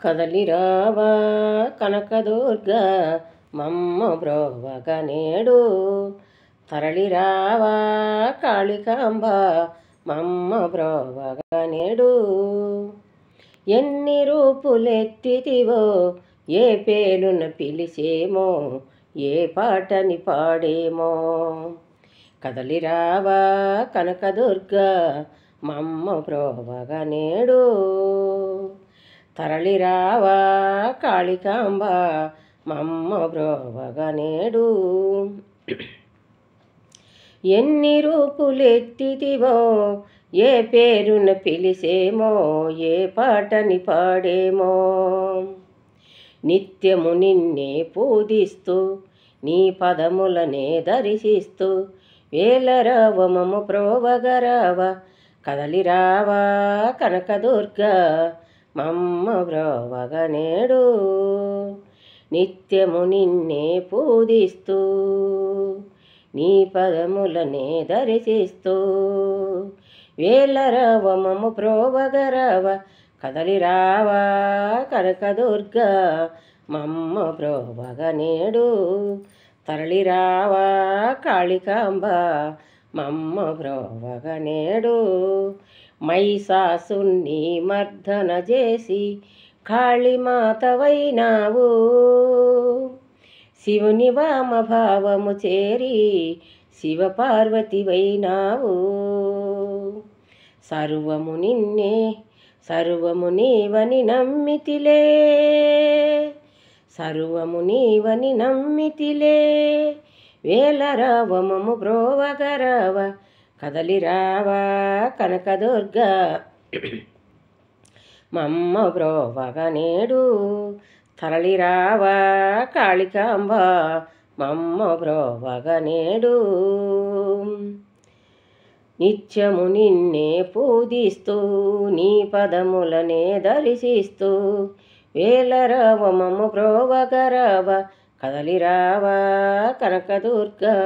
కదలిరావా కనకదుర్గా మమ్మ బ్రోవగ నేడు, తరలిరావా కాళికాంబ మమ్మ బ్రోవగ నేడు. ఎన్ని రూపులెత్తితివో ఏ పేరున పిలిచేమో, ఏ పాటని పాడేమో. కదలిరావా కనకదుర్గా మమ్మ బ్రోవగ నేడు, తరలిరావా కాళికాంబ మమ్మ బ్రోవగ నేడు. ఎన్ని రూపులెత్తితివో ఏ పేరున పిలిచేమో, ఏ పాటని పాడేమో. నిత్యము నిన్నే పూజిస్తూ నీ పదములనే దర్శిస్తూ, వేలరావ మమ్మ బ్రోవగరావ. కదలిరావా కనకదుర్గా మమ్మ బ్రోవగ నేడు, నిత్యము నిన్నే పూజిస్తూ నీ పదములనే దర్శిస్తూ, వేలరావ మమ్మ బ్రోవగరావ. కదలిరావా కనకదుర్గా మమ్మ బ్రోవగ నేడు, తరలిరావా కాళికాంబ మమ్మ బ్రోవగ నేడు. మహిషాసుని మర్దన చేసి కాళీమాతవైనావు, శివుని వామభావము చేరి శివపార్వతివైనావు. సర్వము నిన్నే సర్వము నీవని నమ్మితిలే, సర్వము నీవని నమ్మితిలే. వేలరావ మమ్మ బ్రోవగరావ. కదలిరావా కనకదుర్గా మమ్మ బ్రోవగ నేడు, తరలిరావా కాళికాంబ మమ్మ బ్రోవగ నేడు. నిత్యము నిన్నే పూజిస్తూ నీ పదములనే దర్శిస్తూ, వేలరావ మమ్మ బ్రోవగరావ. కదలిరావా కనకదుర్గా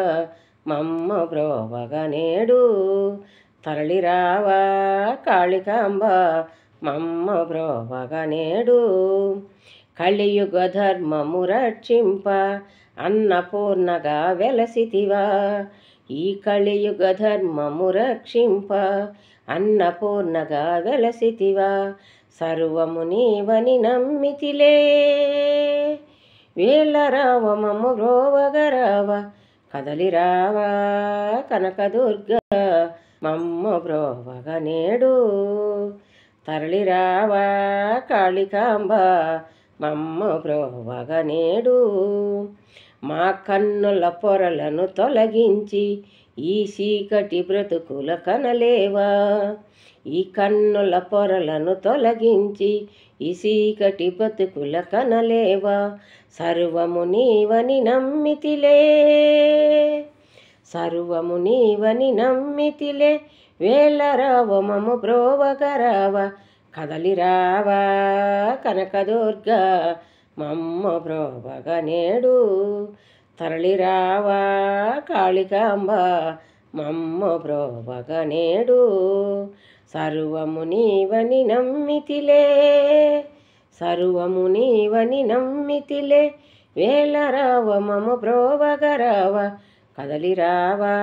మమ్మ బ్రోవగ నేడు, తరలిరావా కాళికాంబ మమ్మ బ్రోవగ నేడు. కలియుగ ధర్మము రక్షింప అన్నపూర్ణగా వెలసితివా, ఈ కలియుగ ధర్మము రక్షింప అన్నపూర్ణగా వెలసితివా. సర్వము నీవని నమ్మితిలే, వేలరావ మమ్మ బ్రోవగరావ. కదలిరావా కనకదుర్గా మమ్మ బ్రోవగ నేడు, తరలిరావా కాళికాంబ మమ్మ బ్రోవగ నేడు. మా కన్నుల పొరలను తొలగించి ఈ చీకటి బ్రతుకుల కనలేవా, ఈ కన్నుల పొరలను తొలగించి ఈ చీకటి బ్రతుకుల కనలేవా. సర్వము నీవని నమ్మితిలే, సర్వము నీవని నమ్మితిలే. వేలరావ మమ్మ బ్రోవగరావ. కదలిరావా కనకదుర్గా మమ్మ బ్రోవగ నేడు, తరలిరావా కాళికాంబ మమ్మ బ్రోవగ నేడు. సర్వము నీవని నమ్మితిలే, సర్వము నీవని నమ్మితిలే. వేలరావ మమ్మ బ్రోవగరావ. కదలిరావా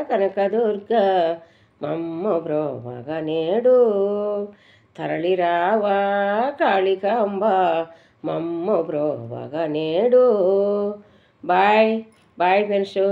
కనకదుర్గా మమ్మ బ్రోవగ నేడు, తరలిరావా కాళికాంబ మమ్మ బ్రోవగ నేడు. Bye bye friends.